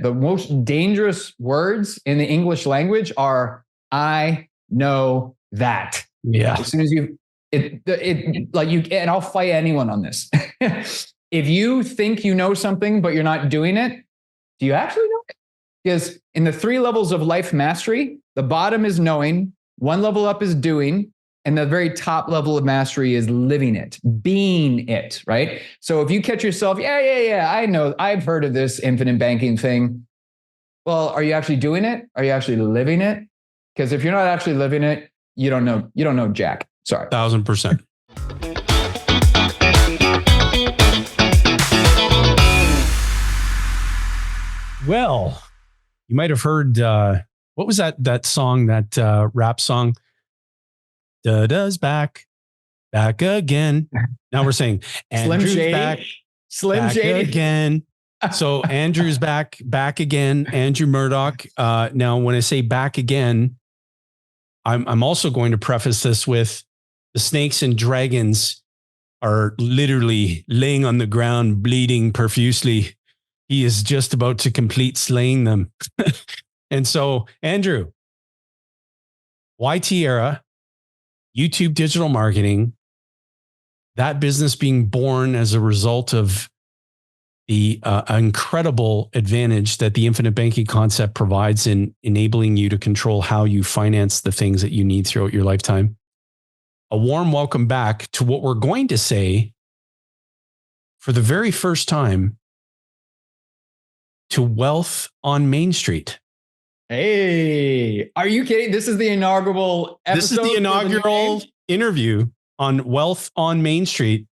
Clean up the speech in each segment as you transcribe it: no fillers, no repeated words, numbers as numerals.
The most dangerous words in the English language are I know that. Yeah. As soon as and I'll fight anyone on this. If you think you know something, but you're not doing it, do you actually know it? Because in the 3 levels of life mastery, the bottom is knowing, 1 level up is doing, and the very top level of mastery is living it, being it, right? So if you catch yourself, I know, I've heard of this infinite banking thing. Well, are you actually doing it? Are you actually living it? Because if you're not actually living it, you don't know jack. Sorry. 1000%. Well, you might have heard, what was that song, that rap song? Da-da's back again. Now we're saying Andrew's Slim Shady again. So Andrew's back again. Andrew Murdoch. Now, when I say back again, I'm also going to preface this with the snakes and dragons are literally laying on the ground, bleeding profusely. He is just about to complete slaying them. And so, Andrew, YT Era, YouTube digital marketing, that business being born as a result of the incredible advantage that the infinite banking concept provides in enabling you to control how you finance the things that you need throughout your lifetime. A warm welcome back to what we're going to say for the very first time to Wealth on Main Street. Hey, are you kidding? This is the inaugural episode. This is the inaugural interview on Wealth on Main Street.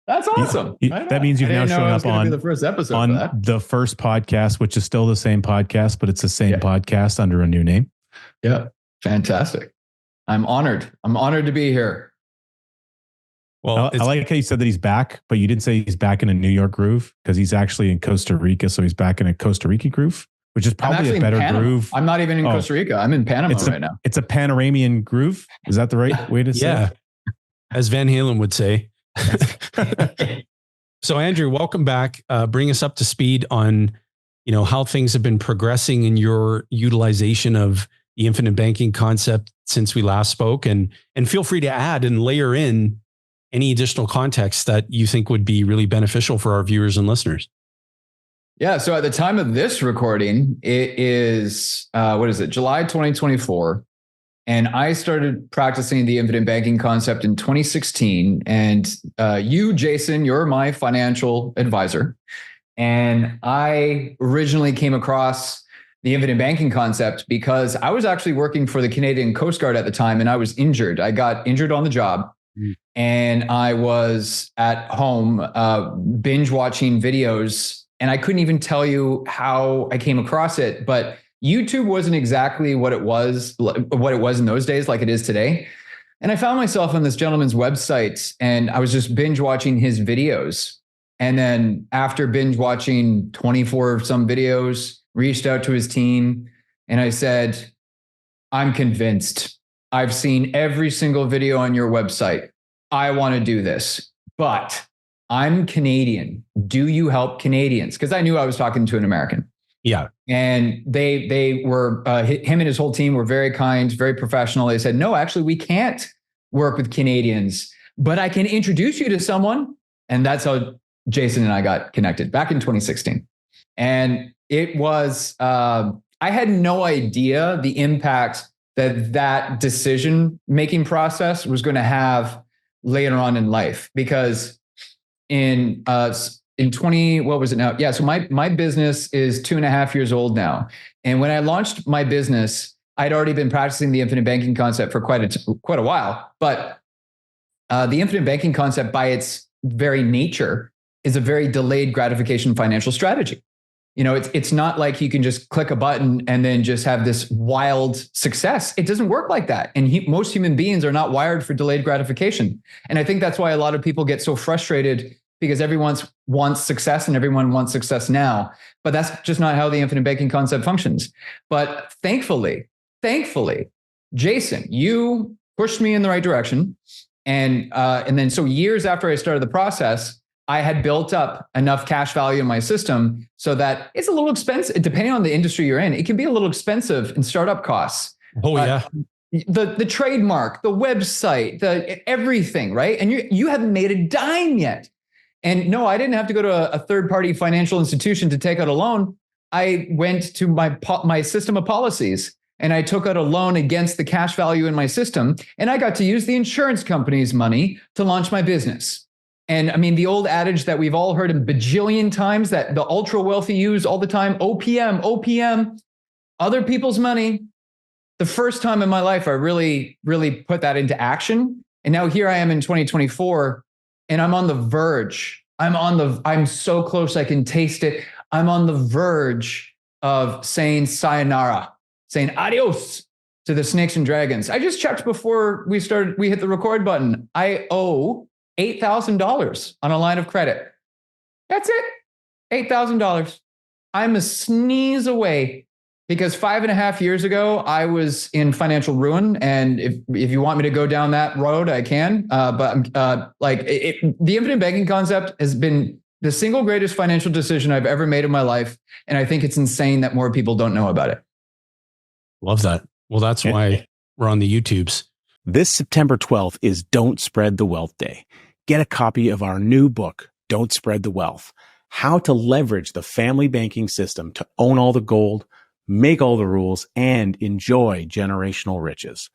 That's awesome. That means you've now shown up on the first episode on the first podcast, which is still the same podcast, but it's the same podcast under a new name. Yeah. Fantastic. I'm honored. I'm honored to be here. Well, I like how you said that he's back, but you didn't say he's back in a New York groove because he's actually in Costa Rica. So he's back in a Costa Rican groove, which is probably a better groove. I'm not even in Costa Rica. I'm in Panama right now. It's a Panoramian groove. Is that the right way to say it? As Van Halen would say. So Andrew, welcome back. Bring us up to speed on, how things have been progressing in your utilization of the infinite banking concept since we last spoke, and feel free to add and layer in any additional context that you think would be really beneficial for our viewers and listeners. Yeah. So at the time of this recording, it is, July 2024. And I started practicing the infinite banking concept in 2016. And you, Jason, you're my financial advisor. And I originally came across the infinite banking concept because I was actually working for the Canadian Coast Guard at the time, and I was injured. I got injured on the job. And I was at home binge watching videos, and I couldn't even tell you how I came across it. But YouTube wasn't exactly what it was in those days, like it is today. And I found myself on this gentleman's website, and I was just binge watching his videos. And then after binge watching 24 some videos, reached out to his team, and I said, "I'm convinced. I've seen every single video on your website. I want to do this, but I'm Canadian. Do you help Canadians?" Because I knew I was talking to an American. Yeah. And they were, him and his whole team were very kind, very professional. They said, "No, actually, we can't work with Canadians, but I can introduce you to someone." And that's how Jason and I got connected back in 2016. And it was, I had no idea the impact that decision-making process was going to have later on in life, because in 20, what was it now? Yeah. So my business is 2.5 years old now. And when I launched my business, I'd already been practicing the infinite banking concept for quite a while, but the infinite banking concept by its very nature is a very delayed gratification financial strategy. It's not like you can just click a button and then just have this wild success. It doesn't work like that. And most human beings are not wired for delayed gratification. And I think that's why a lot of people get so frustrated, because everyone wants success and everyone wants success now. But that's just not how the infinite banking concept functions. But thankfully, Jason, you pushed me in the right direction. And then so years after I started the process, I had built up enough cash value in my system so that it's a little expensive, depending on the industry you're in. It can be a little expensive in startup costs. Oh yeah. The trademark, the website, the everything, right? And you haven't made a dime yet. And no, I didn't have to go to a third-party financial institution to take out a loan. I went to my system of policies and I took out a loan against the cash value in my system. And I got to use the insurance company's money to launch my business. And I mean, the old adage that we've all heard a bajillion times that the ultra wealthy use all the time, OPM, other people's money. The first time in my life, I really, really put that into action. And now here I am in 2024 and I'm on the verge. I'm so close. I can taste it. I'm on the verge of saying sayonara, saying adios to the snakes and dragons. I just checked before we hit the record button. I owe $8,000 on a line of credit. That's it. $8,000. I'm a sneeze away because 5.5 years ago, I was in financial ruin. And if you want me to go down that road, I can. But the infinite banking concept has been the single greatest financial decision I've ever made in my life. And I think it's insane that more people don't know about it. Love that. Well, that's why we're on the YouTubes. This September 12th is Don't Spread the Wealth Day. Get a copy of our new book, Don't Spread the Wealth, How to Leverage the Family Banking System to Own All the Gold, Make All the Rules, and Enjoy Generational Riches.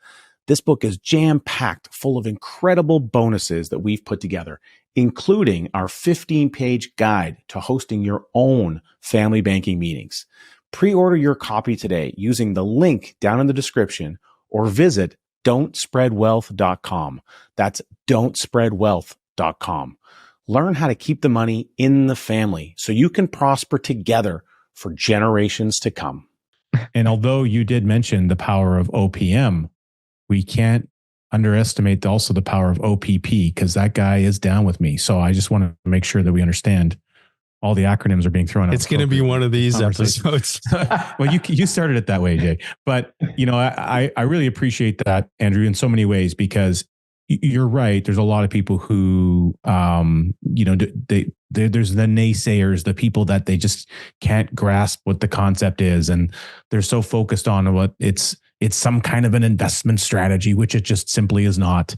This book is jam-packed full of incredible bonuses that we've put together, including our 15-page guide to hosting your own family banking meetings. Pre-order your copy today using the link down in the description or visit don'tspreadwealth.com. That's don'tspreadwealth.com. Learn how to keep the money in the family so you can prosper together for generations to come. And although you did mention the power of OPM, we can't underestimate also the power of OPP because that guy is down with me. So I just want to make sure that we understand all the acronyms are being thrown out. It's going to be one of these episodes. Well, you started it that way, Jay. But, I really appreciate that, Andrew, in so many ways, because you're right. There's a lot of people who, there's the naysayers, the people that they just can't grasp what the concept is. And they're so focused on what it's some kind of an investment strategy, which it just simply is not.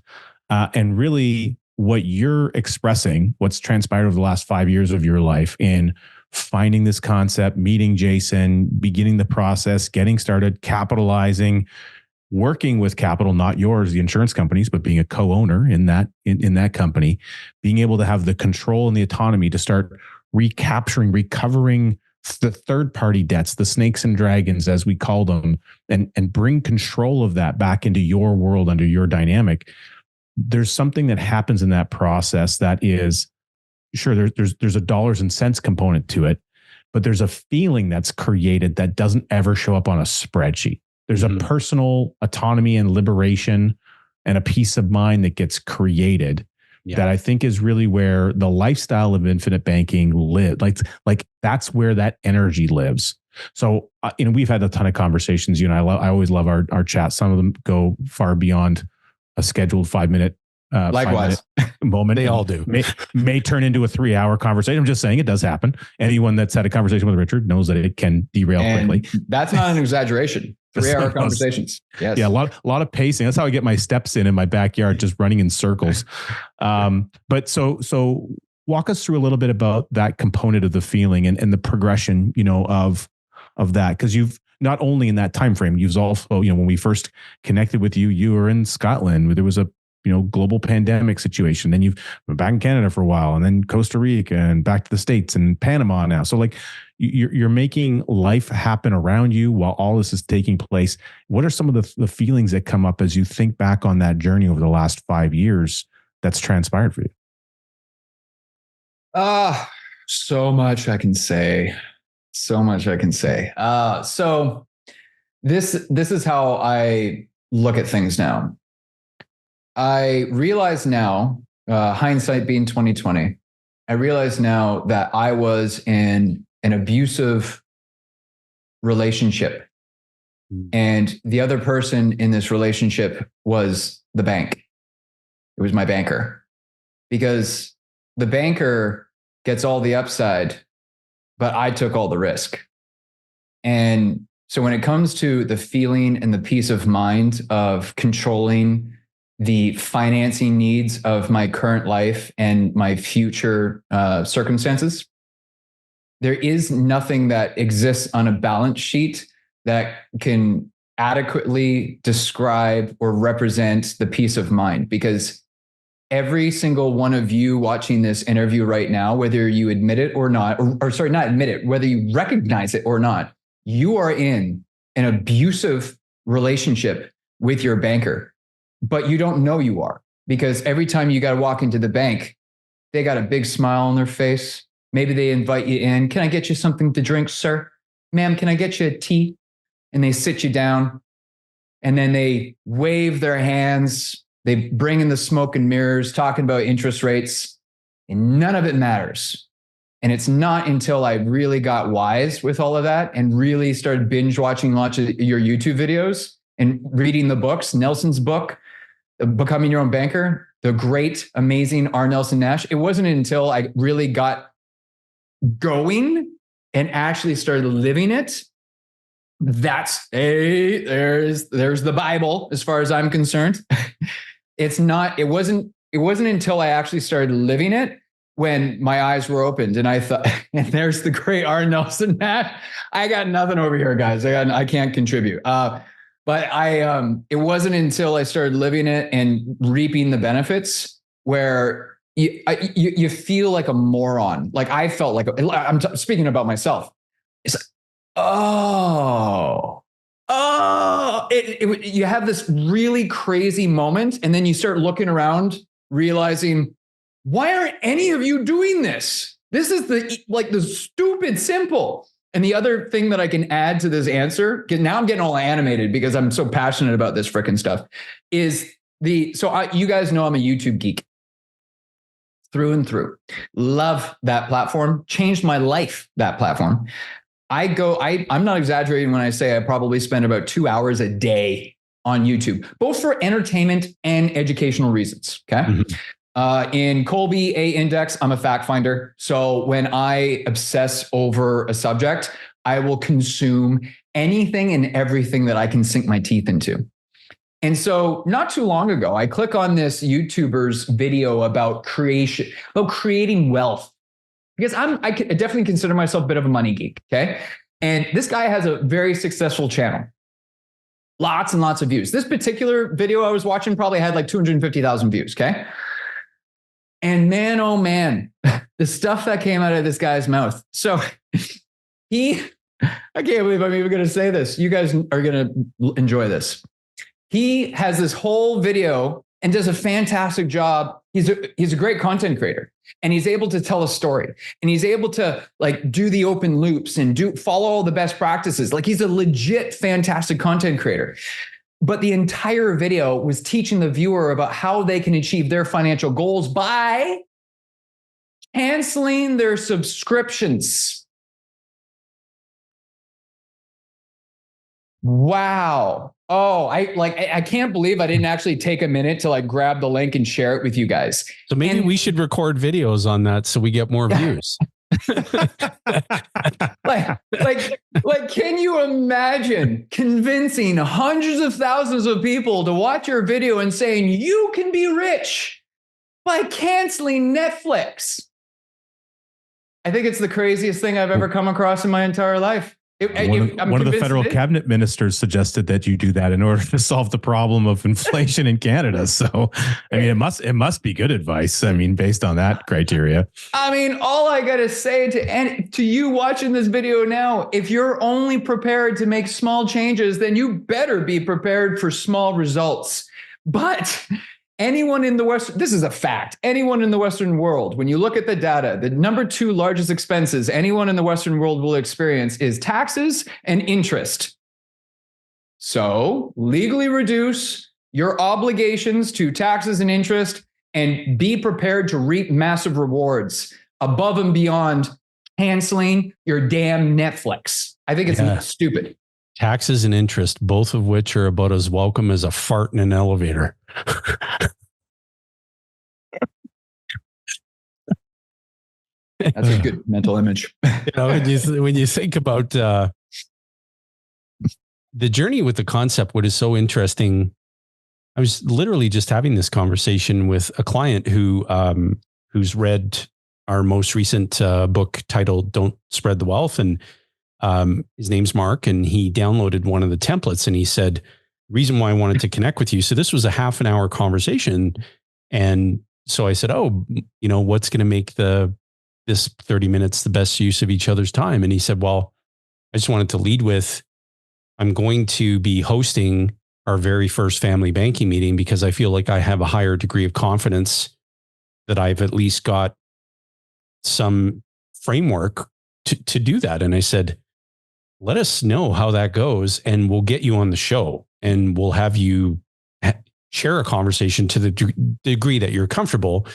And really what you're expressing, what's transpired over the last 5 years of your life in finding this concept, meeting Jason, beginning the process, getting started, capitalizing, working with capital, not yours, the insurance companies, but being a co-owner in that company, being able to have the control and the autonomy to start recovering the third-party debts, the snakes and dragons, as we call them, and bring control of that back into your world under your dynamic. There's something that happens in that process that is, sure, there's a dollars and cents component to it, but there's a feeling that's created that doesn't ever show up on a spreadsheet. There's a personal autonomy and liberation and a peace of mind that gets created that I think is really where the lifestyle of infinite banking lives. Like that's where that energy lives. So, we've had a ton of conversations. I always love our chats. Some of them go far beyond a scheduled 5-minute likewise 5-minute moment. They all do. May turn into a 3-hour conversation. I'm just saying it does happen. Anyone that's had a conversation with Richard knows that it can derail quickly. That's not an exaggeration. 3-hour conversations. Yes. Yeah. A lot of pacing. That's how I get my steps in my backyard, just running in circles. But so walk us through a little bit about that component of the feeling and the progression, of that. Cause you've not only in that time frame, you've also, when we first connected with you, you were in Scotland where there was a global pandemic situation. Then you've been back in Canada for a while, and then Costa Rica, and back to the States and Panama now. So like you're making life happen around you while all this is taking place. What are some of the feelings that come up as you think back on that journey over the last 5 years that's transpired for you? So much I can say. So this is how I look at things now. I realize now, hindsight being 2020, I realize now that I was in an abusive relationship. And the other person in this relationship was the bank. It was my banker. Because the banker gets all the upside, but I took all the risk. And so when it comes to the feeling and the peace of mind of controlling the financing needs of my current life and my future circumstances, there is nothing that exists on a balance sheet that can adequately describe or represent the peace of mind, because every single one of you watching this interview right now, whether you admit it or not, or sorry, not admit it, whether you recognize it or not, you are in an abusive relationship with your banker, but you don't know you are, because every time you got to walk into the bank, they got a big smile on their face. Maybe they invite you in. Can I get you something to drink, sir? Ma'am, can I get you a tea? And they sit you down, and then they wave their hands. They bring in the smoke and mirrors, talking about interest rates, and none of it matters. And it's not until I really got wise with all of that and really started binge watching lots of your YouTube videos and reading the books, Nelson's book, Becoming Your Own Banker, the great, amazing R. Nelson Nash. It wasn't until I really got going and actually started living it. That's there's the Bible as far as I'm concerned. It wasn't until I actually started living it when my eyes were opened and I thought, and there's the great R. Nelson Nash. I got nothing over here, guys. I can't contribute. But it wasn't until I started living it and reaping the benefits where you feel like a moron. Like I felt like, I'm speaking about myself. It's like, you have this really crazy moment, and then you start looking around, realizing, why aren't any of you doing this? This is the stupid simple. And the other thing that I can add to this answer, because now I'm getting all animated because I'm so passionate about this freaking stuff, is you guys know I'm a YouTube geek through and through. Love that platform. Changed my life, that platform. I'm not exaggerating when I say I probably spend about 2 hours a day on YouTube, both for entertainment and educational reasons. Okay. Mm-hmm. In Colby A Index, I'm a fact finder. So when I obsess over a subject, I will consume anything and everything that I can sink my teeth into. And so not too long ago, I click on this YouTuber's video about creating wealth. Because I definitely consider myself a bit of a money geek, okay? And this guy has a very successful channel. Lots and lots of views. This particular video I was watching probably had like 250,000 views, okay? And man, oh man, the stuff that came out of this guy's mouth. So I can't believe I'm even going to say this. You guys are going to enjoy this. He has this whole video and does a fantastic job. He's a great content creator, and he's able to tell a story, and he's able to like do the open loops and follow all the best practices. Like he's a legit fantastic content creator. But the entire video was teaching the viewer about how they can achieve their financial goals by canceling their subscriptions. Wow. Oh, I can't believe I didn't actually take a minute to like grab the link and share it with you guys. So maybe we should record videos on that so we get more views. like, can you imagine convincing hundreds of thousands of people to watch your video and saying you can be rich by canceling Netflix? I think it's the craziest thing I've ever come across in my entire life. One of the federal cabinet ministers suggested that you do that in order to solve the problem of inflation in Canada. So, I mean, it must be good advice. I mean, based on that criteria. I mean, all I got to say to you watching this video now, if you're only prepared to make small changes, then you better be prepared for small results. But anyone in the Western, this is a fact, anyone in the Western world, when you look at the data, the number 2 largest expenses anyone in the Western world will experience is taxes and interest. So legally reduce your obligations to taxes and interest and be prepared to reap massive rewards above and beyond canceling your damn Netflix. I think it's stupid. Taxes and interest, both of which are about as welcome as a fart in an elevator. That's a good mental image. When you think about the journey with the concept, what is so interesting, I was literally just having this conversation with a client who's read our most recent book titled "Don't Spread the Wealth," and his name's Mark, and he downloaded one of the templates, and he said, "Reason why I wanted to connect with you." So this was a half an hour conversation, and so I said, "Oh, what's going to make this 30 minutes the best use of each other's time?" And he said, "Well, I just wanted to lead with, I'm going to be hosting our very first family banking meeting because I feel like I have a higher degree of confidence that I've at least got some framework to do that." And I said, "Let us know how that goes and we'll get you on the show and we'll have you share a conversation to the degree that you're comfortable."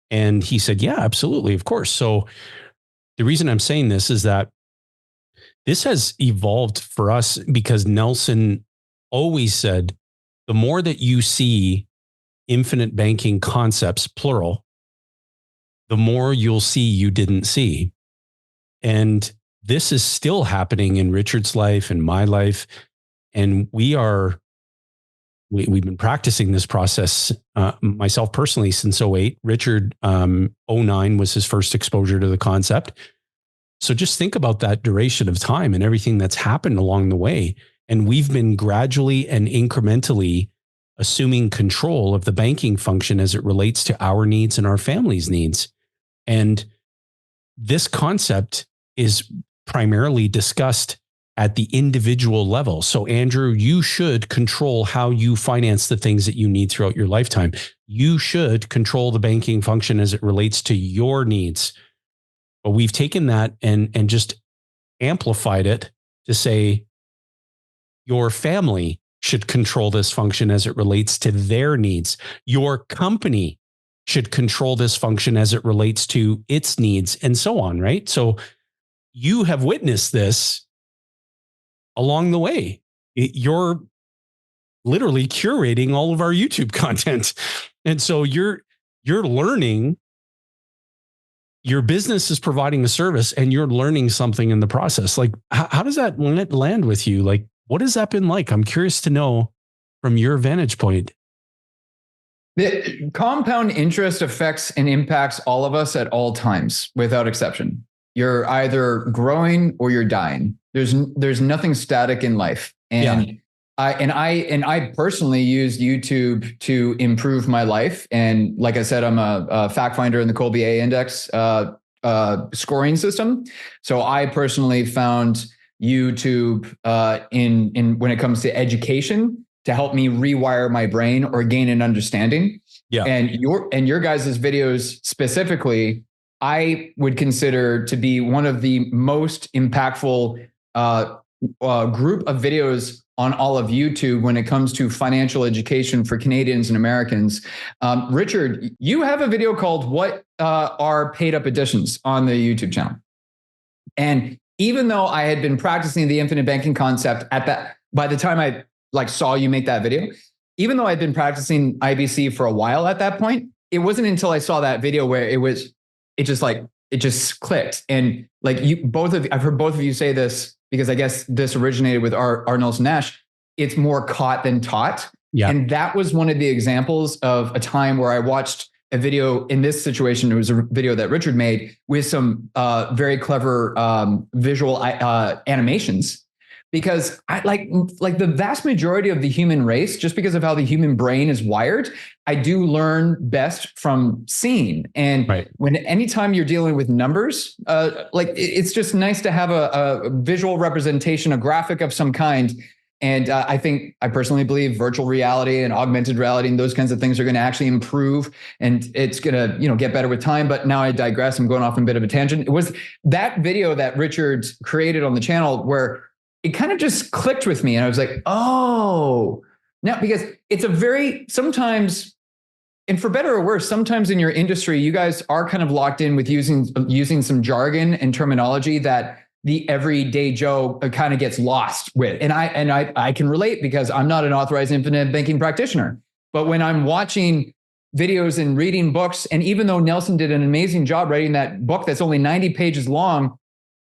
And he said, "Yeah, absolutely. Of course." So the reason I'm saying this is that this has evolved for us because Nelson always said, the more that you see infinite banking concepts, plural, the more you'll see you didn't see. And this is still happening in Richard's life and my life. And we've been practicing this process, myself personally, since '08. Richard, '09 was his first exposure to the concept. So just think about that duration of time and everything that's happened along the way. And we've been gradually and incrementally assuming control of the banking function as it relates to our needs and our family's needs. And this concept is primarily discussed at the individual level. So Andrew, you should control how you finance the things that you need throughout your lifetime. You should control the banking function as it relates to your needs. But we've taken that and just amplified it to say your family should control this function as it relates to their needs. Your company should control this function as it relates to its needs, and so on, right? So you have witnessed this along the way. You're literally curating all of our YouTube content. And so you're learning. Your business is providing a service and you're learning something in the process. Like, how does that land with you? Like, what has that been like? I'm curious to know from your vantage point. The compound interest affects and impacts all of us at all times, without exception. You're either growing or you're dying. There's nothing static in life. And yeah. I personally used YouTube to improve my life. And like I said, I'm a fact finder in the Colby A Index scoring system. So I personally found YouTube in when it comes to education to help me rewire my brain or gain an understanding. Yeah. And your guys' videos specifically, I would consider to be one of the most impactful group of videos on all of YouTube when it comes to financial education for Canadians and Americans. Richard, you have a video called "What Are Paid Up Additions" on the YouTube channel. And even though I had been practicing the infinite banking concept by the time I saw you make that video, even though I'd been practicing IBC for a while at that point, it wasn't until I saw that video where it just clicked. And I've heard both of you say this, because I guess this originated with R. Nelson Nash. It's more caught than taught. Yeah. And that was one of the examples of a time where I watched a video. In this situation, it was a video that Richard made with some very clever visual animations, because I like the vast majority of the human race, just because of how the human brain is wired, I do learn best from seeing. And right. Anytime you're dealing with numbers, it's just nice to have a visual representation, a graphic of some kind. And I personally believe virtual reality and augmented reality and those kinds of things are going to actually improve, and it's going to, get better with time. But now I digress. I'm going off on a bit of a tangent. It was that video that Richard created on the channel where it kind of just clicked with me. And I was like, oh, now, because it's sometimes, and for better or worse, sometimes in your industry, you guys are kind of locked in with using some jargon and terminology that the everyday Joe kind of gets lost with. And I can relate, because I'm not an authorized infinite banking practitioner. But when I'm watching videos and reading books. And even though Nelson did an amazing job writing that book that's only 90 pages long,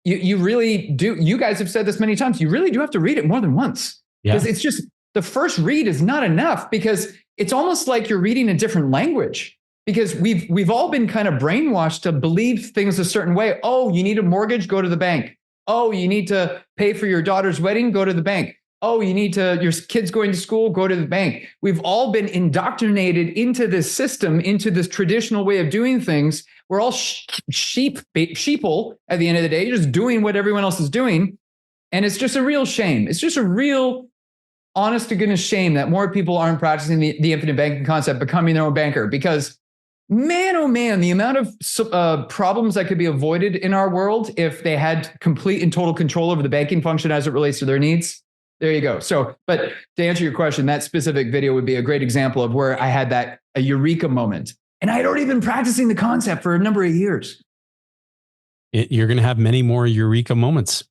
you really do. You guys have said this many times. You really do have to read it more than once, because it's just, the first read is not enough, because it's almost like you're reading a different language, because we've all been kind of brainwashed to believe things a certain way. Oh, you need a mortgage? Go to the bank. Oh, you need to pay for your daughter's wedding? Go to the bank. Oh, you need to, your kid's going to school? Go to the bank. We've all been indoctrinated into this system, into this traditional way of doing things. We're all sheeple at the end of the day, just doing what everyone else is doing. And it's just a real shame. It's just a real, honest to goodness shame that more people aren't practicing the infinite banking concept, becoming their own banker, because man, oh man, the amount of problems that could be avoided in our world if they had complete and total control over the banking function as it relates to their needs. There you go. So, but to answer your question, that specific video would be a great example of where I had a eureka moment. And I had already been practicing the concept for a number of years. You're going to have many more eureka moments.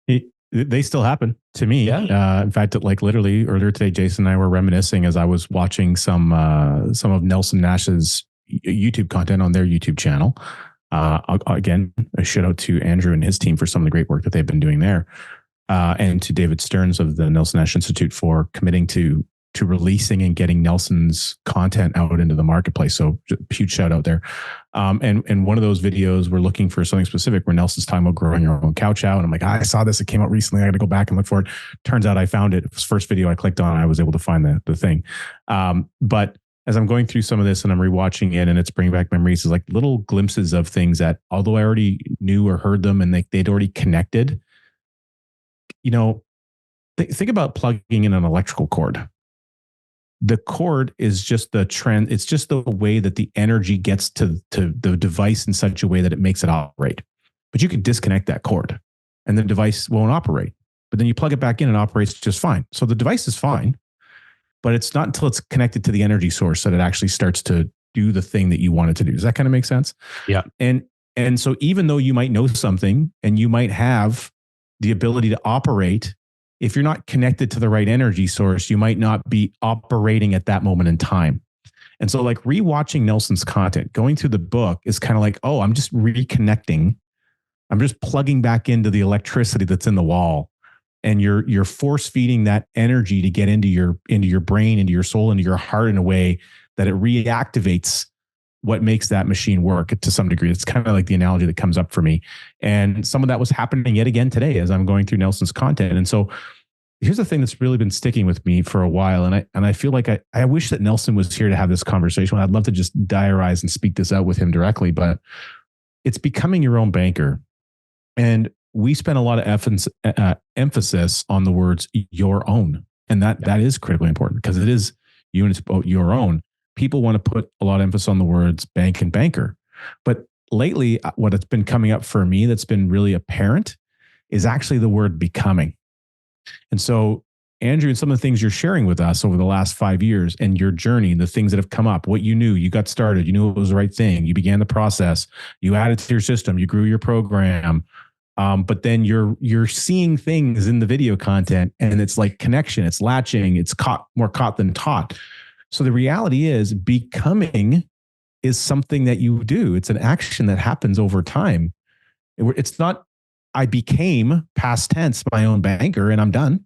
They still happen to me. Yeah. In fact, like literally earlier today, Jason and I were reminiscing as I was watching some of Nelson Nash's YouTube content on their YouTube channel. Again, a shout out to Andrew and his team for some of the great work that they've been doing there. And to David Stearns of the Nelson Nash Institute for committing to releasing and getting Nelson's content out into the marketplace. So huge shout out there. And one of those videos, we're looking for something specific where Nelson's talking about growing your own cow chow. And I'm like, I saw this. It came out recently. I got to go back and look for it. Turns out I found it. It was the first video I clicked on. I was able to find the thing. But as I'm going through some of this and I'm rewatching it and it's bringing back memories, it's like little glimpses of things that, although I already knew or heard them and they'd already connected, think about plugging in an electrical cord. The cord is just the trend. It's just the way that the energy gets to the device in such a way that it makes it operate. But you could disconnect that cord and the device won't operate. But then you plug it back in and it operates just fine. So the device is fine, but it's not until it's connected to the energy source that it actually starts to do the thing that you want it to do. Does that kind of make sense? Yeah. And so even though you might know something and you might have the ability to operate, if you're not connected to the right energy source, you might not be operating at that moment in time. And so like rewatching Nelson's content, going through the book is kind of like, oh, I'm just reconnecting. I'm just plugging back into the electricity that's in the wall. And you're force feeding that energy to get into your brain, into your soul, into your heart in a way that it reactivates what makes that machine work to some degree. It's kind of like the analogy that comes up for me. And some of that was happening yet again today as I'm going through Nelson's content. And so here's the thing that's really been sticking with me for a while. And I feel like I wish that Nelson was here to have this conversation. I'd love to just diarize and speak this out with him directly, but it's becoming your own banker. And we spend a lot of emphasis on the words your own. And that is critically important because it is you and it's about your own. People want to put a lot of emphasis on the words bank and banker. But lately, what has been coming up for me that's been really apparent is actually the word becoming. And so, Andrew, and some of the things you're sharing with us over the last 5 years and your journey, the things that have come up, what you knew, you got started, you knew it was the right thing, you began the process, you added to your system, you grew your program. But then you're seeing things in the video content and it's like connection, it's latching, it's more caught than taught. So the reality is becoming is something that you do. It's an action that happens over time. It's not, I became past tense my own banker and I'm done.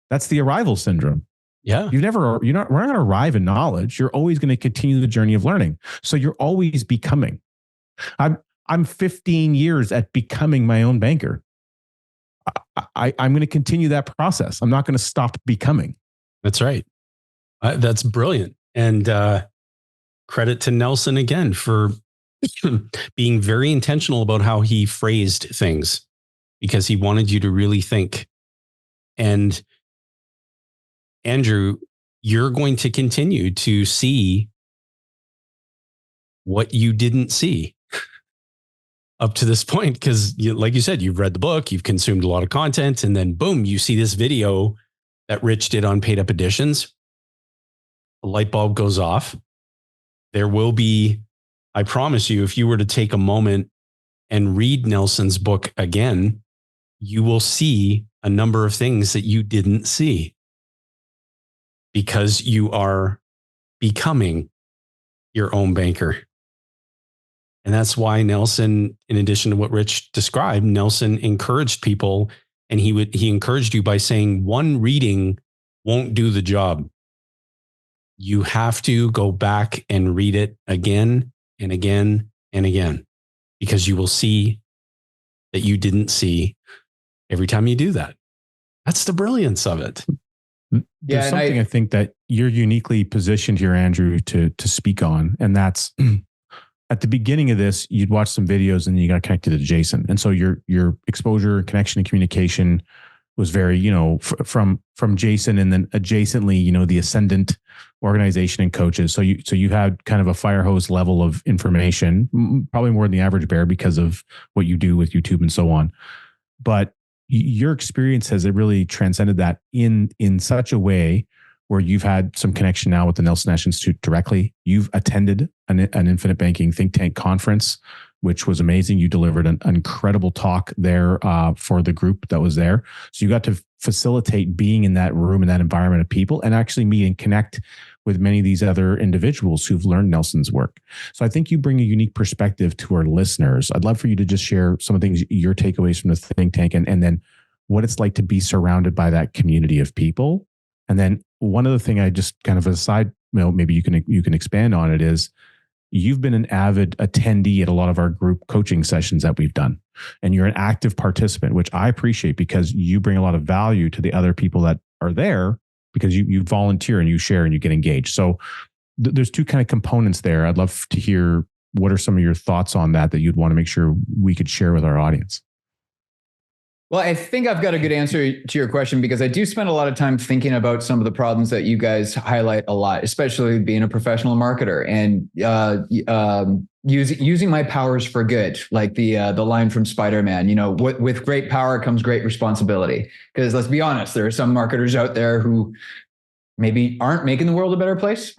That's the arrival syndrome. Yeah. We're not going to arrive in knowledge. You're always going to continue the journey of learning. So you're always becoming. I'm 15 years at becoming my own banker. I'm going to continue that process. I'm not going to stop becoming. That's right. That's brilliant. And credit to Nelson again for being very intentional about how he phrased things because he wanted you to really think. And Andrew, you're going to continue to see what you didn't see up to this point. Because like you said, you've read the book, you've consumed a lot of content, and then boom, you see this video that Rich did on paid up editions. A light bulb goes off. There will be, I promise you, if you were to take a moment and read Nelson's book again, you will see a number of things that you didn't see because you are becoming your own banker. And that's why Nelson, in addition to what Rich described, Nelson encouraged people, and he encouraged you by saying one reading won't do the job. You have to go back and read it again and again and again, because you will see that you didn't see every time you do that. That's the brilliance of it. There's something I think that you're uniquely positioned here, Andrew, to speak on. And that's at the beginning of this, you'd watch some videos and you got connected to Jason. And so your exposure, connection, and communication was very, from Jason, and then adjacently, the Ascendant organization and coaches. So you had kind of a fire hose level of information, probably more than the average bear because of what you do with YouTube and so on. But your experience has really transcended that in such a way where you've had some connection now with the Nelson Nash Institute directly. You've attended an infinite banking think tank conference, which was amazing. You delivered an incredible talk there for the group that was there. So you got to facilitate being in that room, in that environment of people, and actually meet and connect with many of these other individuals who've learned Nelson's work. So I think you bring a unique perspective to our listeners. I'd love for you to just share some of the things, your takeaways from the think tank, and then what it's like to be surrounded by that community of people. And then one other thing I just kind of aside, maybe you can expand on it, is you've been an avid attendee at a lot of our group coaching sessions that we've done. And you're an active participant, which I appreciate because you bring a lot of value to the other people that are there, because you volunteer and you share and you get engaged. So there's two kind of components there. I'd love to hear what are some of your thoughts on that you'd want to make sure we could share with our audience. Well, I think I've got a good answer to your question, because I do spend a lot of time thinking about some of the problems that you guys highlight a lot, especially being a professional marketer and using my powers for good, like the line from Spider-Man. With great power comes great responsibility. Because let's be honest, there are some marketers out there who maybe aren't making the world a better place.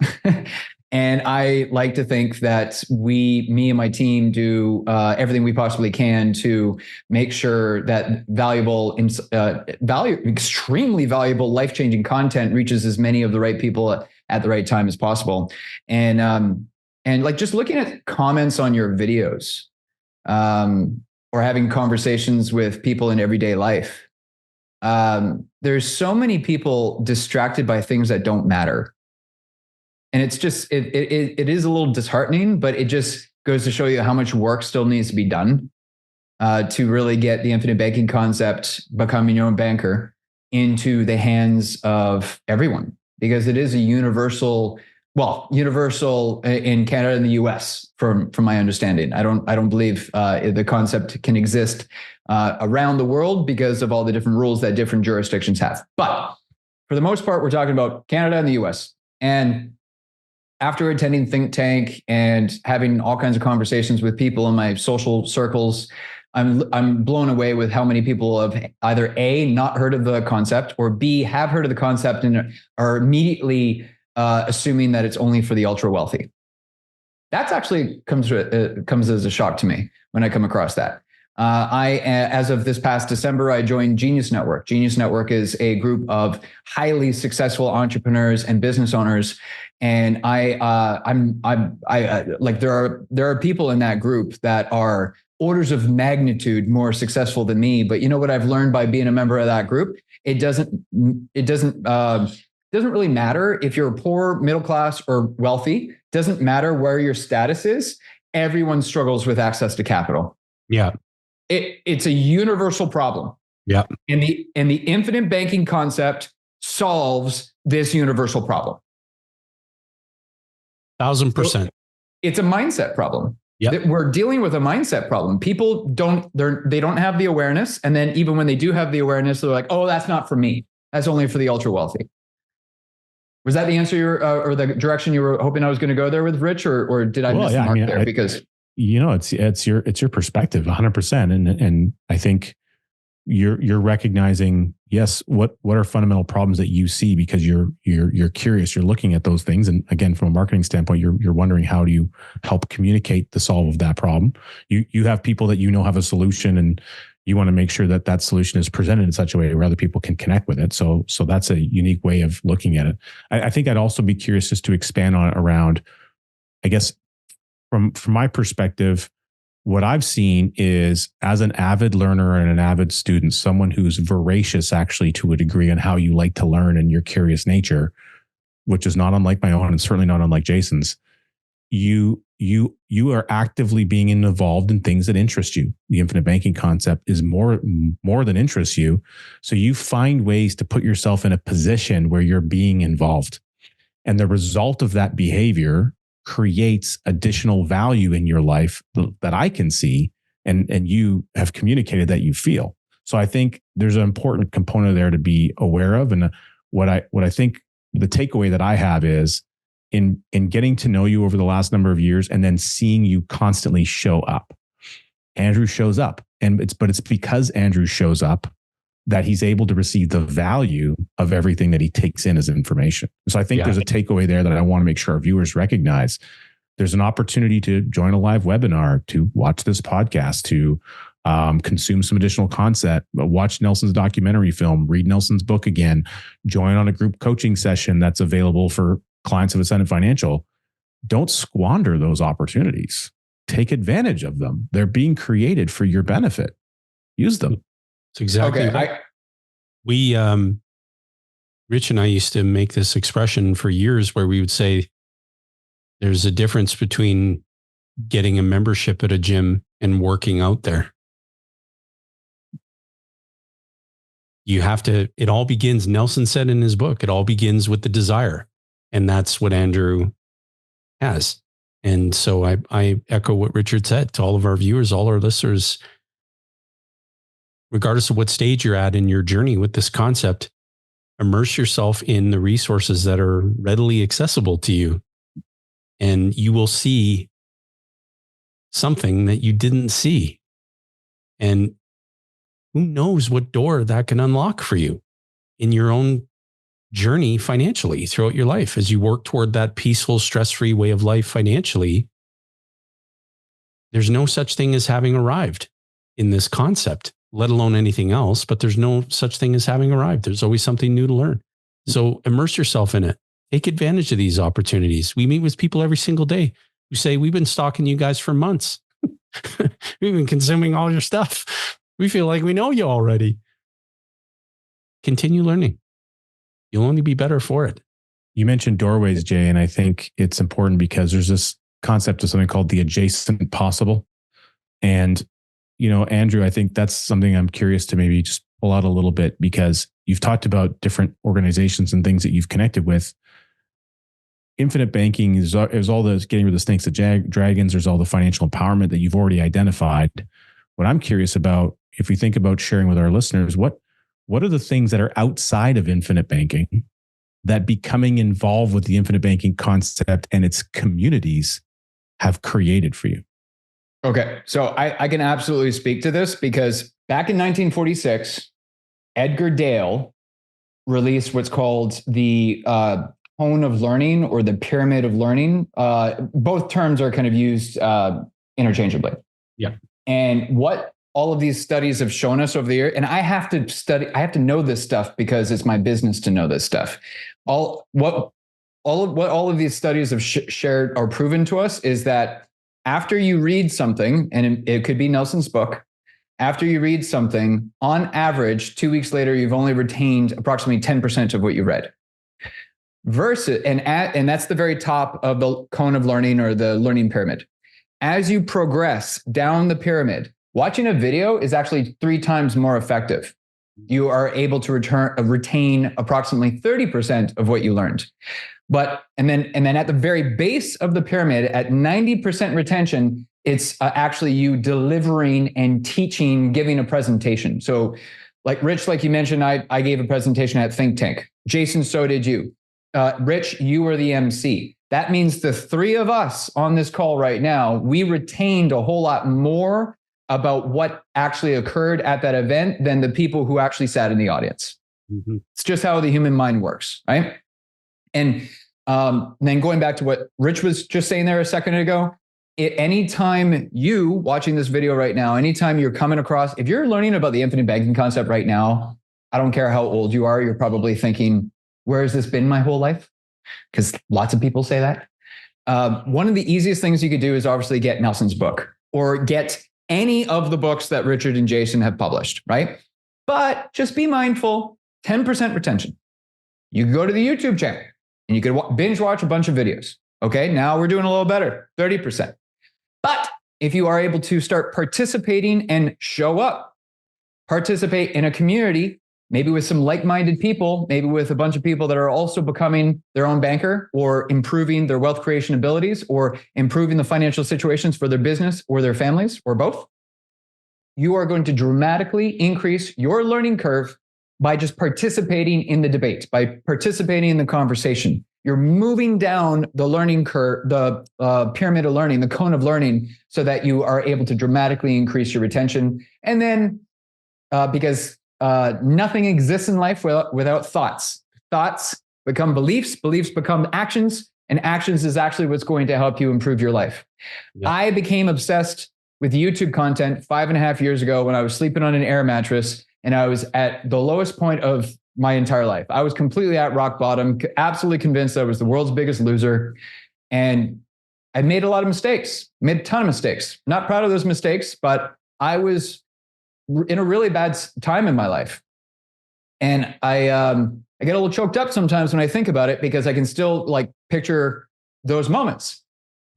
And I like to think that me and my team do everything we possibly can to make sure that extremely valuable, life-changing content reaches as many of the right people at the right time as possible. And like just looking at comments on your videos, or having conversations with people in everyday life, there's so many people distracted by things that don't matter. And it's just, it is a little disheartening, but it just goes to show you how much work still needs to be done to really get the infinite banking concept, becoming your own banker, into the hands of everyone, because it is a universal in Canada and the US, from my understanding. I don't believe the concept can exist around the world because of all the different rules that different jurisdictions have. But for the most part, we're talking about Canada and the US. And after attending Think Tank and having all kinds of conversations with people in my social circles, I'm blown away with how many people have either A, not heard of the concept, or B, have heard of the concept and are immediately assuming that it's only for the ultra wealthy. That's actually comes as a shock to me when I come across that. As of this past December, I joined Genius Network. Genius Network is a group of highly successful entrepreneurs and business owners. And there are people in that group that are orders of magnitude more successful than me. But you know what I've learned by being a member of that group? It doesn't really matter if you're poor, middle class, or wealthy. Doesn't matter where your status is. Everyone struggles with access to capital. Yeah. It's a universal problem. Yeah. And the infinite banking concept solves this universal problem. 1,000%. It's a mindset problem. Yeah. We're dealing with a mindset problem. People don't have the awareness. And then even when they do have the awareness, they're like, oh, that's not for me. That's only for the ultra wealthy. Was that the answer or the direction you were hoping I was going to go there with, Rich, or did I miss the mark there? Because it's your perspective 100%. And I think you're recognizing, yes, what are fundamental problems that you see, because you're curious, you're looking at those things. And again, from a marketing standpoint, you're wondering, how do you help communicate the solve of that problem? You have people that have a solution, and you want to make sure that solution is presented in such a way where other people can connect with it. So that's a unique way of looking at it. I think I'd also be curious just to expand on it around, I guess from my perspective, what I've seen is, as an avid learner and an avid student, someone who's voracious actually to a degree on how you like to learn and your curious nature, which is not unlike my own and certainly not unlike Jason's. You are actively being involved in things that interest you. The infinite banking concept is more than interests you. So you find ways to put yourself in a position where you're being involved. And the result of that behavior creates additional value in your life that I can see and you have communicated that you feel. So I think there's an important component there to be aware of. And what I think the takeaway that I have is in getting to know you over the last number of years and then seeing you constantly show up. Andrew shows up, and it's because Andrew shows up that he's able to receive the value of everything that he takes in as information. So I think there's a takeaway there that I want to make sure our viewers recognize. There's an opportunity to join a live webinar, to watch this podcast, to consume some additional content, watch Nelson's documentary film, read Nelson's book again, join on a group coaching session that's available for clients of Ascendant Financial. Don't squander those opportunities. Take advantage of them. They're being created for your benefit. Use them. It's exactly right. We, Rich and I used to make this expression for years where we would say there's a difference between getting a membership at a gym and working out there. You have to, it all begins, Nelson said in his book, it all begins with the desire. And that's what Andrew has. And so I echo what Richard said to all of our viewers, all our listeners, regardless of what stage you're at in your journey with this concept, immerse yourself in the resources that are readily accessible to you. And you will see something that you didn't see. And who knows what door that can unlock for you in your own journey financially throughout your life as you work toward that peaceful, stress-free way of life financially. There's no such thing as having arrived in this concept, let alone anything else, but there's no such thing as having arrived. There's always something new to learn. So immerse yourself in it. Take advantage of these opportunities. We meet with people every single day who say, we've been stalking you guys for months. We've been consuming all your stuff. We feel like we know you already. Continue learning. You'll only be better for it. You mentioned doorways, Jay, and I think it's important because there's this concept of something called the adjacent possible. And, you know, Andrew, I think that's something I'm curious to maybe just pull out a little bit, because you've talked about different organizations and things that you've connected with. Infinite banking is all the getting rid of the snakes, the dragons. There's all the financial empowerment that you've already identified. What I'm curious about, if we think about sharing with our listeners, what are the things that are outside of infinite banking that becoming involved with the infinite banking concept and its communities have created for you? Okay. So I can absolutely speak to this because back in 1946, Edgar Dale released what's called the cone of learning or the pyramid of learning. Both terms are kind of used interchangeably. Yeah. And what all of these studies have shown us over the year, and I have to know this stuff because it's my business to know this stuff. All of these studies have shared or proven to us is that after you read something, and it could be Nelson's book, after you read something, on average, 2 weeks later, you've only retained approximately 10% of what you read. Versus, and that's the very top of the cone of learning or the learning pyramid. As you progress down the pyramid, watching a video is actually 3 times more effective. You are able to retain approximately 30% of what you learned. And then at the very base of the pyramid, at 90% retention, it's actually you delivering and teaching, giving a presentation. So like Rich, like you mentioned, I gave a presentation at Think Tank. Jason, so did you. Rich, you were the MC. That means the 3 of us on this call right now, we retained a whole lot more about what actually occurred at that event than the people who actually sat in the audience. Mm-hmm. It's just how the human mind works, right? And then going back to what Rich was just saying there a second ago, anytime you watching this video right now, anytime you're coming across, if you're learning about the infinite banking concept right now, I don't care how old you are, you're probably thinking, where has this been my whole life? Because lots of people say that. one of the easiest things you could do is obviously get Nelson's book or get any of the books that Richard and Jason have published, right? But just be mindful, 10% retention. You can go to the YouTube channel and you could binge watch a bunch of videos. Okay, now we're doing a little better, 30%. But if you are able to start participating and show up, participate in a community, maybe with some like-minded people, maybe with a bunch of people that are also becoming their own banker or improving their wealth creation abilities or improving the financial situations for their business or their families or both, you are going to dramatically increase your learning curve by just participating in the debate, by participating in the conversation. You're moving down the learning curve, the pyramid of learning, the cone of learning, so that you are able to dramatically increase your retention. And then because nothing exists in life without thoughts. Thoughts become beliefs, beliefs become actions, and actions is actually what's going to help you improve your life. Yep. I became obsessed with YouTube content 5.5 years ago when I was sleeping on an air mattress and I was at the lowest point of my entire life. I was completely at rock bottom, absolutely convinced I was the world's biggest loser. And I made a lot of mistakes, made a ton of mistakes. Not proud of those mistakes, but I was in a really bad time in my life. And I get a little choked up sometimes when I think about it because I can still like picture those moments.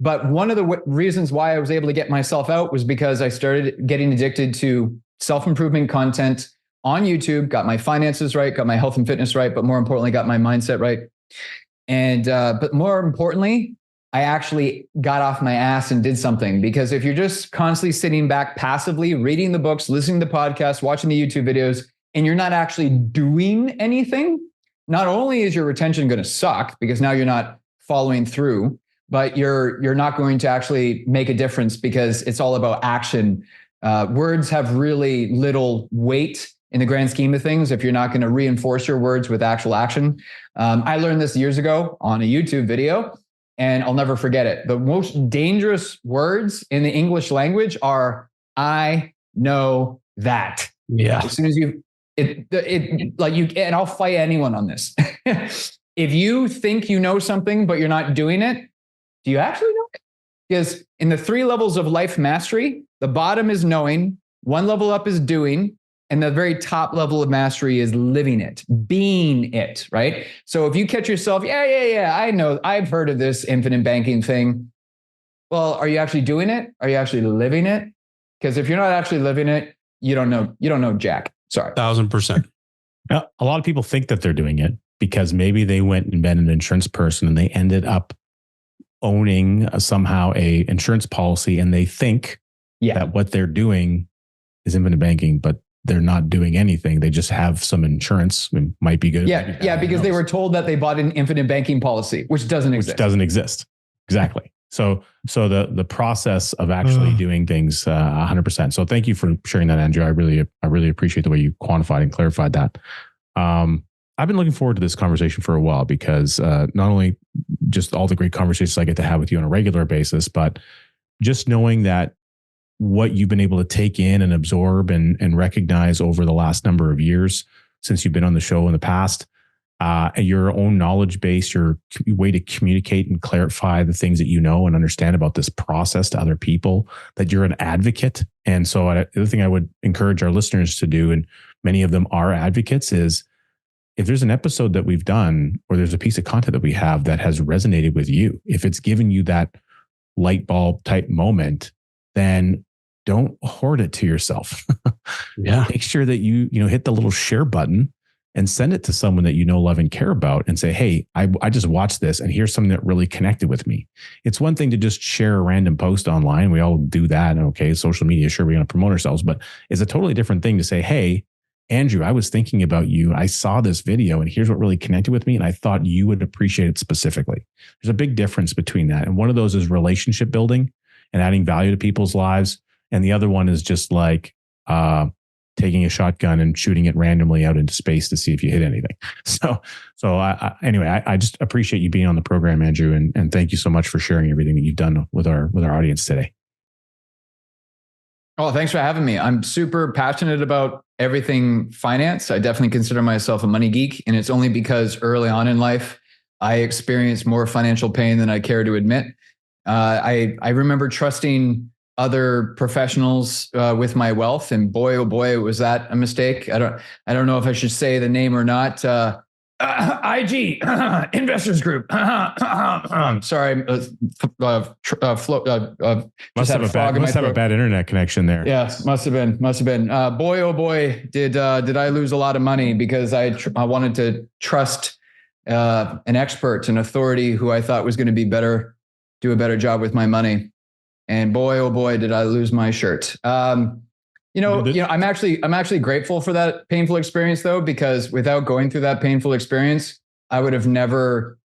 But one of the reasons why I was able to get myself out was because I started getting addicted to self-improvement content on YouTube, got my finances right, got my health and fitness right, but more importantly, got my mindset right. And, but more importantly, I actually got off my ass and did something, because if you're just constantly sitting back passively, reading the books, listening to the podcasts, watching the YouTube videos, and you're not actually doing anything, not only is your retention going to suck because now you're not following through, but you're not going to actually make a difference because it's all about action. Words have really little weight in the grand scheme of things if you're not going to reinforce your words with actual action. I learned this years ago on a YouTube video, and I'll never forget it. The most dangerous words in the English language are "I know that." Yeah. As soon as and I'll fight anyone on this. If you think you know something, but you're not doing it, do you actually know it? Because in the 3 levels of life mastery, the bottom is knowing, 1 level up is doing, and the very top level of mastery is living it, being it, right? So if you catch yourself, I know, I've heard of this infinite banking thing. Well, are you actually doing it? Are you actually living it? Because if you're not actually living it, you don't know jack. Sorry. 1,000%. A lot of people think that they're doing it because maybe they went and been an insurance person and they ended up owning somehow a insurance policy, and they think that what they're doing is infinite banking, but they're not doing anything. They just have some insurance. It might be good. Yeah, because they were told that they bought an infinite banking policy, which doesn't exist. Exactly. So the process of actually doing things 100%. So thank you for sharing that, Andrew. I really appreciate the way you quantified and clarified that. I've been looking forward to this conversation for a while because not only just all the great conversations I get to have with you on a regular basis, but just knowing that what you've been able to take in and absorb and recognize over the last number of years since you've been on the show in the past, your own knowledge base, your way to communicate and clarify the things that you know and understand about this process to other people, that you're an advocate. And so the other thing I would encourage our listeners to do, and many of them are advocates, is if there's an episode that we've done or there's a piece of content that we have that has resonated with you, if it's given you that light bulb type moment, then don't hoard it to yourself. Yeah. Make sure that you hit the little share button and send it to someone that you know, love, and care about, and say, hey, I just watched this and here's something that really connected with me. It's one thing to just share a random post online. We all do that. Okay, social media, sure, we're going to promote ourselves, but it's a totally different thing to say, hey, Andrew, I was thinking about you. I saw this video and here's what really connected with me, and I thought you would appreciate it specifically. There's a big difference between that. And one of those is relationship building and adding value to people's lives. And the other one is just like taking a shotgun and shooting it randomly out into space to see if you hit anything. Anyway, I just appreciate you being on the program, Andrew, and thank you so much for sharing everything that you've done with our audience today. Oh, thanks for having me. I'm super passionate about everything finance. I definitely consider myself a money geek, and it's only because early on in life, I experienced more financial pain than I care to admit. I remember trusting other professionals with my wealth, and boy, oh boy, was that a mistake. I don't know if I should say the name or not. IG Investors Group. Sorry, Must have a bad internet connection there. Yeah, must have been. Boy, oh boy, did I lose a lot of money because I wanted to trust an expert, an authority who I thought was going to do a better job with my money. And boy, oh boy, did I lose my shirt. I'm actually grateful for that painful experience though, because without going through that painful experience, I would have never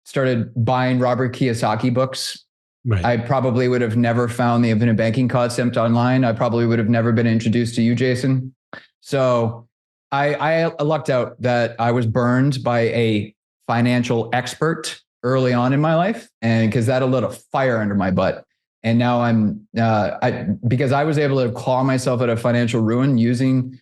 started buying Robert Kiyosaki books. Right. I probably would have never found the infinite banking concept online. I probably would have never been introduced to you, Jason. So I lucked out that I was burned by a financial expert early on in my life, and because that lit a fire under my butt. And now because I was able to claw myself out of financial ruin using,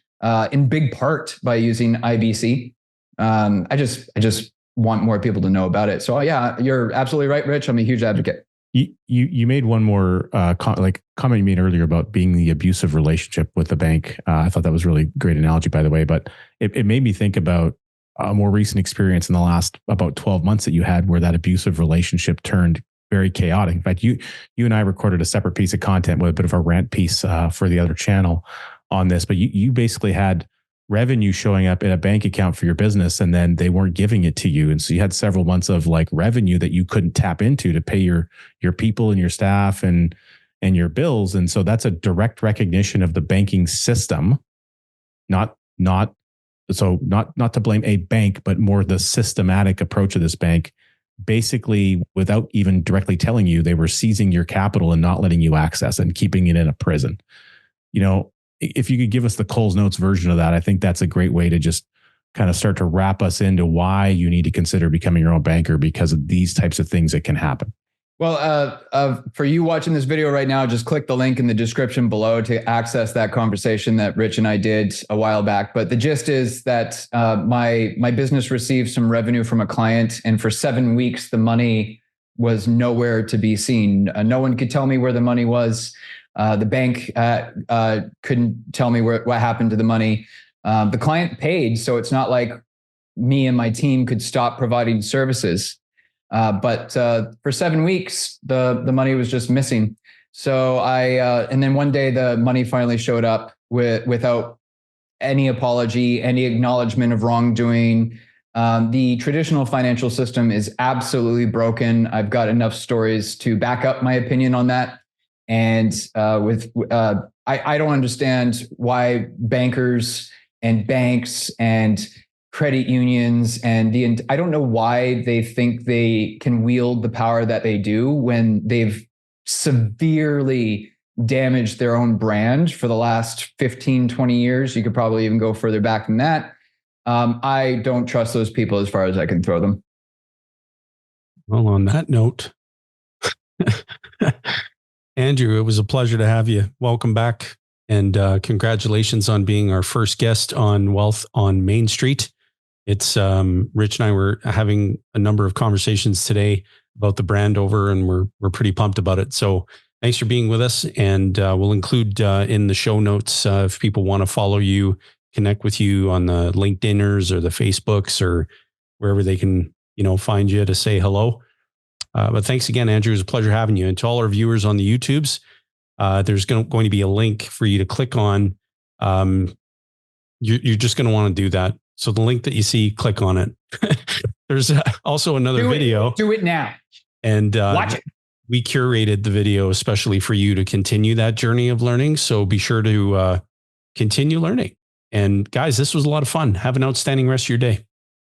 in big part by using IBC. I just want more people to know about it. So yeah, you're absolutely right, Rich. I'm a huge advocate. You made one more comment you made earlier about being the abusive relationship with the bank. I thought that was really great analogy, by the way. But it made me think about a more recent experience in the last about 12 months that you had, where that abusive relationship turned very chaotic. In fact, you and I recorded a separate piece of content with a bit of a rant piece for the other channel on this. But you basically had revenue showing up in a bank account for your business, and then they weren't giving it to you. And so you had several months of like revenue that you couldn't tap into to pay your people and your staff and your bills. And so that's a direct recognition of the banking system, not to blame a bank, but more the systematic approach of this bank. Basically, without even directly telling you, they were seizing your capital and not letting you access and keeping it in a prison. If you could give us the Coles Notes version of that, I think that's a great way to just kind of start to wrap us into why you need to consider becoming your own banker, because of these types of things that can happen. Well, for you watching this video right now, just click the link in the description below to access that conversation that Rich and I did a while back. But the gist is that my business received some revenue from a client, and for 7 weeks, the money was nowhere to be seen. No one could tell me where the money was. The bank couldn't tell me what happened to the money. The client paid, so it's not like me and my team could stop providing services. But for 7 weeks, the money was just missing. So and then one day the money finally showed up without any apology, any acknowledgement of wrongdoing. The traditional financial system is absolutely broken. I've got enough stories to back up my opinion on that. And I don't understand why bankers and banks and credit unions and I don't know why they think they can wield the power that they do when they've severely damaged their own brand for the last 15, 20 years. You could probably even go further back than that. I don't trust those people as far as I can throw them. Well, on that note, Andrew, it was a pleasure to have you. Welcome back. And congratulations on being our first guest on Wealth on Main Street. It's Rich and I were having a number of conversations today about the brand over, and we're pretty pumped about it. So thanks for being with us. And we'll include in the show notes if people want to follow you, connect with you on the LinkedIners or the Facebooks or wherever they can, find you to say hello. But thanks again, Andrew. It was a pleasure having you. And to all our viewers on the YouTubes, there's going to be a link for you to click on. You're just going to want to do that. So the link that you see, click on it. There's also another video. Do it now. And watch it. We curated the video especially for you to continue that journey of learning. So be sure to continue learning. And guys, this was a lot of fun. Have an outstanding rest of your day.